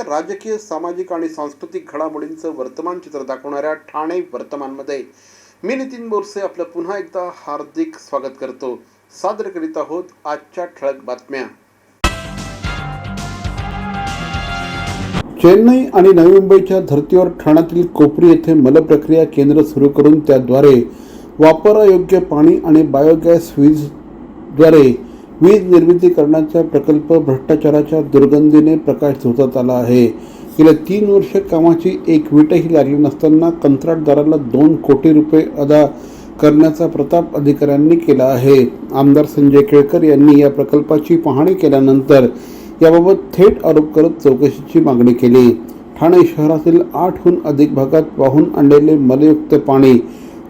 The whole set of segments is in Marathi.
राजकीय, सामाजिक आणि सांस्कृतिक घडामोडींचं वर्तमान चित्र दाखवणाऱ्या ठाणे वर्तमानमध्ये मी नितीन बोरसे आपलं पुन्हा एकदा हार्दिक स्वागत करतो. सादर करीत आहोत आजच्या ठळक बातम्या. चेन्नई आणि नवी मुंबईच्या धर्तीवर ठाण्यातील कोपरी येथे मलप्रक्रिया केंद्र सुरू करून त्याद्वारे वापरायोग्य पाणी आणि बायोगॅस वीजद्वारे वीज निर्मिती करण्याचा प्रकल्प भ्रष्टाचाराच्या दुर्गंधीने प्रकाश झोतात आला आहे. गेल्या 3 वर्ष कामाची एक वीटही लागली नसताना कंत्राटदाराला 2 कोटी रुपये अदा करण्याचा प्रताप अधिकाऱ्यांनी केला आहे. आमदार संजय केळकर यांनी या प्रकल्पाची पाहणी केल्यानंतर याबाबत थेट आरोप करत चौकशीची मागणी केली. ठाणे शहरातील 8हून अधिक भागात वाहून आणलेले मलयुक्त पाणी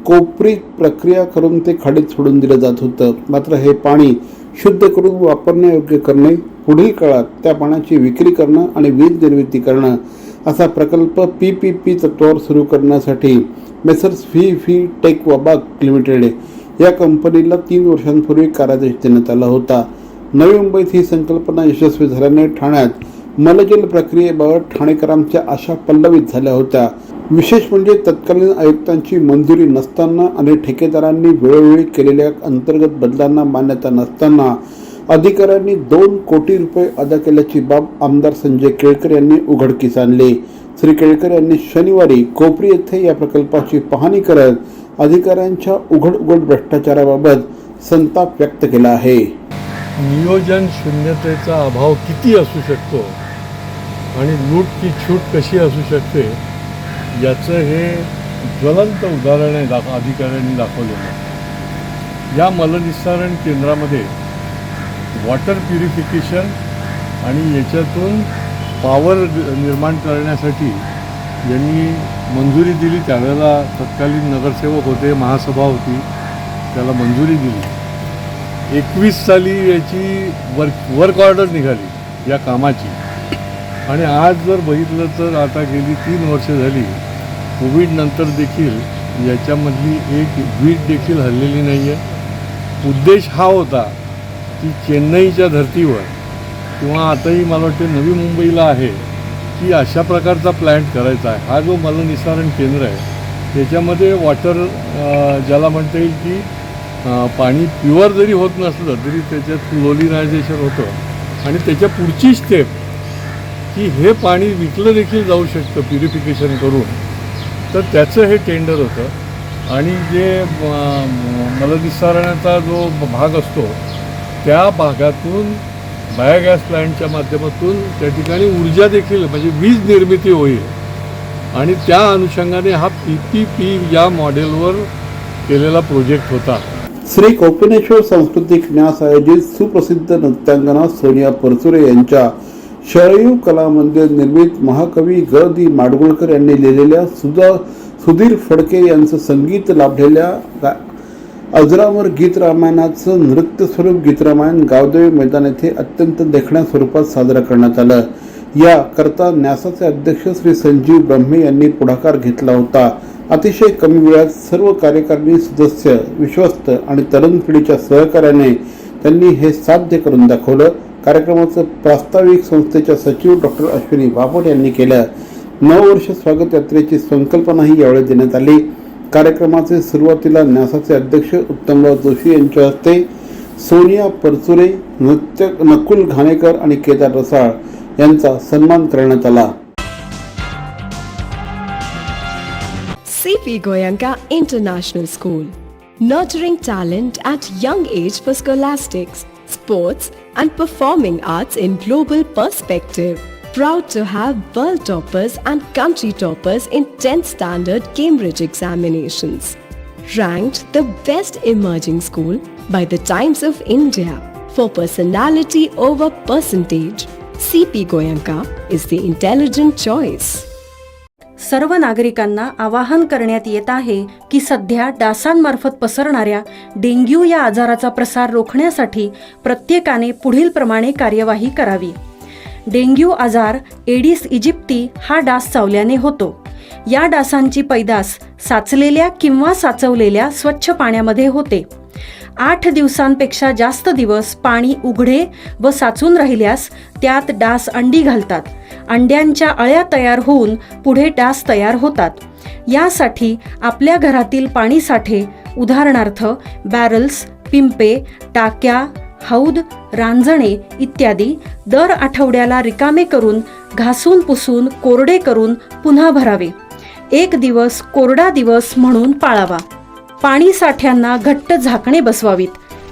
कोपरीत प्रक्रिया करून ते खाडीत सोडून दिलं जात होतं. मात्र हे पाणी शुद्ध करून वापरण्यायोग्य करणे, पुढील काळात त्या पाण्याची विक्री करणं आणि वीज निर्मिती करणं असा प्रकल्प PPP तत्वावर सुरू करण्यासाठी मेसर्स व्ही टेक वाबाक लिमिटेड या कंपनीला 3 वर्षांपूर्वी कार्यादेश देण्यात आला होता. नवी मुंबईत ही संकल्पना यशस्वी झाल्याने ठाण्यात मलजल प्रक्रियेबाबत ठाणेकरांच्या आशा पल्लवित झाल्या होत्या. विशेष म्हणजे तत्कालीन आयुक्तांची मंजुरी नसताना आणि ठेकेदारांनी वेळोवेळी केलेल्या अंतर्गत बदलांना मान्यता नसताना अधिकाऱ्यांनी 2 कोटी रुपये अदा केल्याची बाब आमदार संजय केळकर यांनी उघडकीस आणली. श्री केळकर यांनी शनिवारी कोपरी येथे या प्रकल्पाची पाहणी करत अधिकाऱ्यांच्या उघड भ्रष्टाचाराबाबत संताप व्यक्त केला आहे. नियोजन शून्यतेचा अभाव किती असू शकतो आणि लूट की छूट कशी असू शकते याचं हे ज्वलंत उदाहरण आहे अधिकाऱ्यांनी दाखवलेलं. या मलनिस्सारण केंद्रामध्ये वॉटर प्युरिफिकेशन आणि याच्यातून पॉवर निर्माण करण्यासाठी यांनी मंजुरी दिली. त्यावेळेला तत्कालीन नगरसेवक होते, महासभा होती, त्याला मंजुरी दिली. 21 साली याची वर्क ऑर्डर निघाली या कामाची आणि आज जर बघितलं तर आता गेली 3 वर्ष झाली. कोविडनंतर देखील याच्यामधली एक वीट देखील हललेली नाही आहे. उद्देश हा होता की चेन्नईच्या धर्तीवर किंवा आताही मला वाटतं नवी मुंबईला आहे की अशा प्रकारचा प्लॅन्ट करायचा आहे. हा जो मलनिस्सारण केंद्र आहे त्याच्यामध्ये वॉटर ज्याला म्हणता येईल की पाणी प्युअर जरी होत नसलं तरी त्याच्यात क्लोरिनायझेशन होतं आणि त्याच्या पुढची स्टेप की हे पाणी विकलं देखील जाऊ शकतं प्युरिफिकेशन करून. तर त्याचं हे टेंडर होतं आणि जे मलनिस्सारणाचा जो भाग असतो त्या भागातून बायोगॅस प्लॅन्टच्या माध्यमातून त्या ठिकाणी ऊर्जा देखील म्हणजे वीज निर्मिती होईल आणि त्या अनुषंगाने हा PPP या मॉडेलवर केलेला प्रोजेक्ट होता. श्री कोपिनेश्वर सांस्कृतिक न्यास आयोजित सुप्रसिद्ध नृत्यांगना सोनिया परचुरे यांच्या शरयू कला मंदिर निर्मित महाकवी ग. दि. माडगुळकर यांनी लिहिलेल्या सुधीर फडके यांचं संगीत लाभलेल्या अजरामर गीत रामायणाचं नृत्य स्वरूप गीतरामायण गावदेवी मैदान येथे अत्यंत देखण्या स्वरूपात साजरा करण्यात आलं. या करता न्यासाचे अध्यक्ष श्री संजीव ब्रह्मे यांनी पुढाकार घेतला होता. अतिशय कमी वेळात सर्व कार्यकारिणी सदस्य, विश्वस्त आणि तरुण पिढीच्या सहकार्याने त्यांनी हे साध्य करून दाखवलं. कार्यक्रमाचं प्रास्ताविक संस्थेच्या सचिव डॉक्टर अश्विनी बापट यांनी केलं. 9 वर्ष स्वागत यात्रेची संकल्पनाही यावेळी देण्यात आली. कार्यक्रमाचे सुरुवातीला न्यासाचे अध्यक्ष उत्तमराव जोशी यांच्या हस्ते सोनिया परचुरे, नकुल घाणेकर आणि केदार रसाळ यांचा सन्मान करण्यात आला. CP Goenka International School, nurturing talent at young age for scholastics, sports and performing arts in global perspective. Proud to have world toppers and country toppers in 10th standard Cambridge examinations. Ranked the best emerging school by the Times of India for personality over percentage. CP Goenka is the intelligent choice. सर्व नागरिकांना आवाहन करण्यात येत आहे की सध्या डासांमार्फत पसरणाऱ्या डेंग्यू या आजाराचा प्रसार रोखण्यासाठी प्रत्येकाने पुढील प्रमाणे कार्यवाही करावी. डेंग्यू आजार एडिस इजिप्ती हा डास चावल्याने होतो. या डासांची पैदास साचलेल्या किंवा साचवलेल्या स्वच्छ पाण्यामध्ये होते. 8 दिवसांपेक्षा जास्त दिवस पाणी उघडे व साचून राहिल्यास त्यात डास अंडी घालतात अंड्यांच्या अळ्या तयार होऊन पुढे डास तयार होतात. यासाठी आपल्या घरातील पाणी साठे उदाहरणार्थ बॅरल्स, पिंपे, टाक्या, हौद, रांजणे इत्यादी दर आठवड्याला रिकामे करून घासून पुसून कोरडे करून पुन्हा भरावे. एक दिवस कोरडा दिवस म्हणून पाळावा. पाणी साठ्यांना घट्ट झाकणे बसवावीत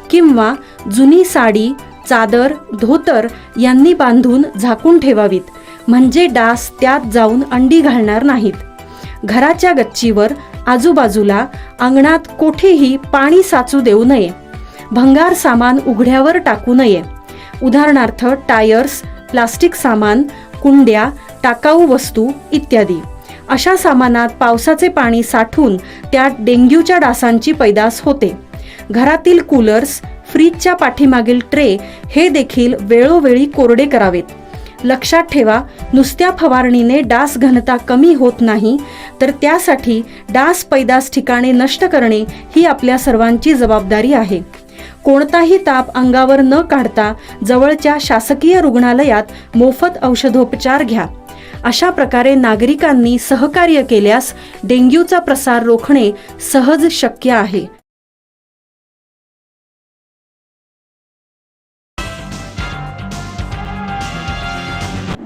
किंवा जुनी साडी, चादर, धोतर यांनी बांधून झाकून ठेवावीत, म्हणजे डास त्यात जाऊन अंडी घालणार नाहीत. घराच्या गच्चीवर, आजूबाजूला, अंगणात कोठेही पाणी साचू देऊ नये. भंगार सामान उघड्यावर टाकू नये. उदाहरणार्थ टायर्स, प्लास्टिक सामान, कुंड्या, टाकाऊ वस्तू इत्यादी. अशा सामानात पावसाचे पाणी साठून त्यात डेंग्यूच्या डासांची पैदास होते. घरातील कूलर्स, फ्रीजच्या पाठीमागील ट्रे हे देखील वेळोवेळी कोरडे करावेत. लक्षात ठेवा, नुसत्या फवारणीने डास घनता कमी होत नाही, तर त्यासाठी डास पैदास ठिकाणे नष्ट करणे ही आपल्या सर्वांची जबाबदारी आहे. कोणताही ताप अंगावर न काढता जवळच्या शासकीय रुग्णालयात मोफत औषधोपचार घ्या. अशा प्रकारे नागरिकांनी सहकार्य केल्यास डेंग्यूचा प्रसार रोखणे सहज शक्य आहे.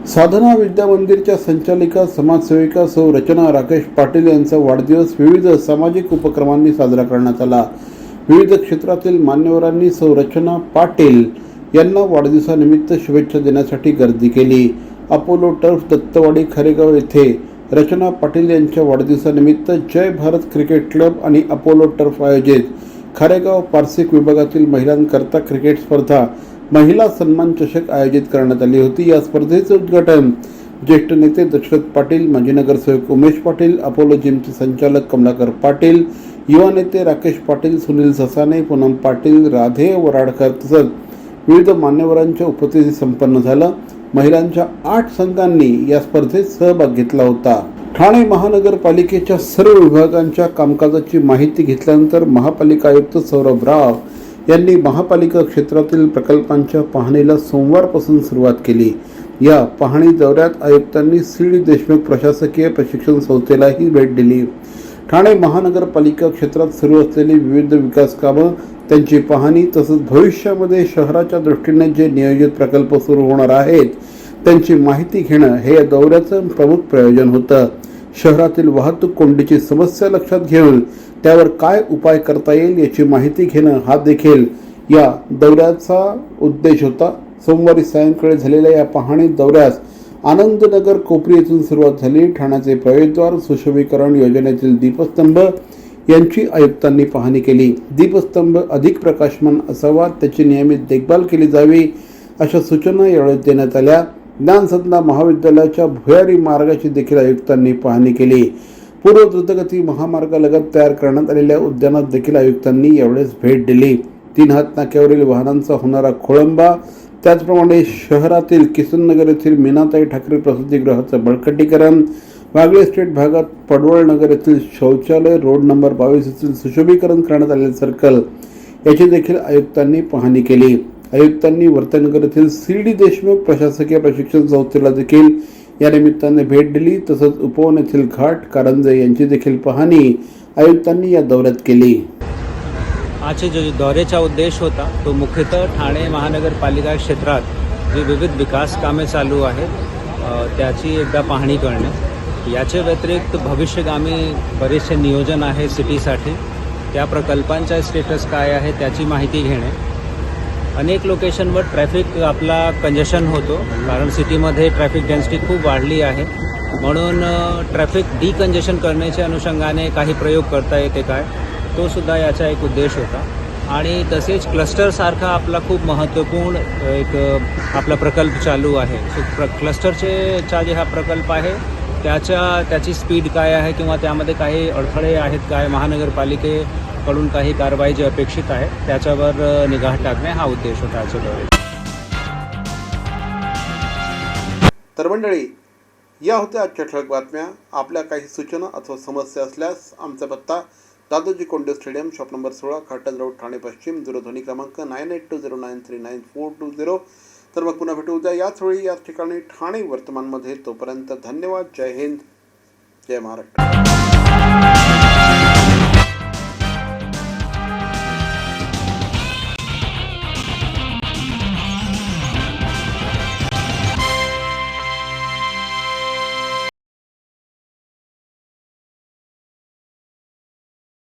साधना विद्या मंदिरच्या संचालिका समाजसेविका सौ रचना राकेश पाटील यांचा वाढदिवस विविध सामाजिक उपक्रमांनी साजरा करण्यात आला. विविध क्षेत्रातील मान्यवरांनी सौ रचना पाटील यांना वाढदिवसानिमित्त शुभेच्छा देण्यासाठी गर्दी केली. अपोलो टर्फ दत्तवाडी खारेगाव येथे रचना पाटील यांच्या वाढदिवसानिमित्त जय भारत क्रिकेट क्लब आणि अपोलो टर्फ आयोजित खारेगाव पारसिक विभागातील महिलांकरता क्रिकेट स्पर्धा महिला सन्मान चषक आयोजित करण्यात आली होती. या स्पर्धेचे उद्घाटन ज्येष्ठ नेते दशरथ पाटील, माजी नगरसेवक उमेश पाटील, अपोलो जिमचे संचालक कमलाकर पाटील, युवा नेते राकेश पाटील, सुनील ससाने, पूनम पाटील, राधे वराडकर तसंच विविध मान्यवरांच्या उपस्थितीत संपन्न झालं. महिलांच्या 8 संघांनी या स्पर्धेत सहभाग घेतला होता. ठाणे महानगरपालिकेच्या सर्व विभागांच्या कामकाजाची माहिती घेतल्यानंतर महापालिका आयुक्त सौरभ राव यांनी महापालिका क्षेत्रातील प्रकल्पांच्या पाहणीला सोमवारपासून सुरुवात केली. या पाहणी दौऱ्यात आयुक्तांनी सी.डी. देशमुख प्रशासकीय प्रशिक्षण संस्थेलाही भेट दिली. ठाणे महानगरपालिका क्षेत्रात सुरू असलेली विविध विकास कामं, त्यांची पाहणी तसंच भविष्यामध्ये शहराच्या दृष्टीने जे नियोजित प्रकल्प सुरू होणार आहेत त्यांची माहिती घेणं हे या दौऱ्याचं प्रमुख प्रयोजन होतं. शहरातील वाहतूक कोंडीची समस्या लक्षात घेऊन त्यावर काय उपाय करता येईल याची माहिती घेणं हा देखील या दौऱ्याचा उद्देश होता. सोमवारी सायंकाळी झालेल्या या पाहणी दौऱ्यास आनंदनगर कोपरी येथून सुरुवात झाली. ठाण्याचे प्रवेशद्वार, सुशोभीकरण योजनेतील दीपस्तंभ यांची आयुक्तांनी पाहणी केली. दीपस्तंभ अधिक प्रकाशमान असावा, त्याची नियमित देखभाल केली जावी अशा सूचना यावेळी देण्यात आल्या. ज्ञानसंध्या महाविद्यालयाच्या भुयारी मार्गाची देखील आयुक्तांनी पाहणी केली. पूर्व द्रुतगती महामार्गालगत तयार करण्यात आलेल्या उद्यानात देखील आयुक्तांनी यावेळेस भेट दिली. 3 हात नाक्यावरील वाहनांचा होणारा खोळंबा, त्याचप्रमाणे शहरातील किसननगर येथील मीनाताई ठाकरे प्रसूतीगृहाचं बळकटीकरण, वागळे स्टेट भागात पडवळ नगर येथील शौचालय, रोड नंबर 22 येथील सुशोभीकरण करण्यात आलेले सर्कल याची देखील आयुक्तांनी पाहणी केली. आयुक्तांनी वर्तनगर येथील सी.डी. देशमुख प्रशासकीय प्रशिक्षण संस्थेला देखील या निमित्ताने भेट दिली. तसंच उपवन येथील घाट, कारंजे यांची देखील पाहणी आयुक्तांनी या दौऱ्यात केली. आजचे जो दौऱ्याचा उद्देश होता तो मुख्यतः ठाणे महानगरपालिका क्षेत्रात जे विविध विकास कामे चालू आहेत त्याची एकदा पाहणी करणे. याच्या व्यतिरिक्त भविष्यगामी बरेचसे नियोजन आहे सिटीसाठी, त्या प्रकल्पांचा स्टेटस काय आहे त्याची माहिती घेणे. अनेक लोकेशनवर ट्रॅफिक आपला कंजेशन होतो, कारण सिटीमध्ये ट्रॅफिक डेन्सिटी खूप वाढली आहे. म्हणून ट्रॅफिक डिकंजेशन करण्याच्या अनुषंगाने काही प्रयोग करता येते काय, तो सुद्धा याचा एक उद्देश होता. आणि तसेच क्लस्टरसारखा आपला खूप महत्त्वपूर्ण एक आपला प्रकल्प चालू आहे. सो क्लस्टरचा जे हा प्रकल्प आहे त्याची स्पीड काय आहे किंवा त्यामध्ये काही अडथळे आहेत काय, महानगरपालिकेकडून काही कारवाई जी अपेक्षित आहे त्याच्यावर निगाह टाकणे हा उद्देश होता आजच्या दौऱ्यात. तर मंडळी, या होत्या आजच्या ठळक बातम्या. आपल्या काही सूचना अथवा समस्या असल्यास आमचा पत्ता Dadoji Konde stadium, shop number 16, Khatal road, Thane पश्चिम, दूरध्वनी क्रमांक 9820939420. तर मग पुन्हा भेटू उद्या याच वेळी याच ठिकाणी ठाणे वर्तमानमध्ये. तोपर्यंत धन्यवाद. जय हिंद, जय महाराष्ट्र.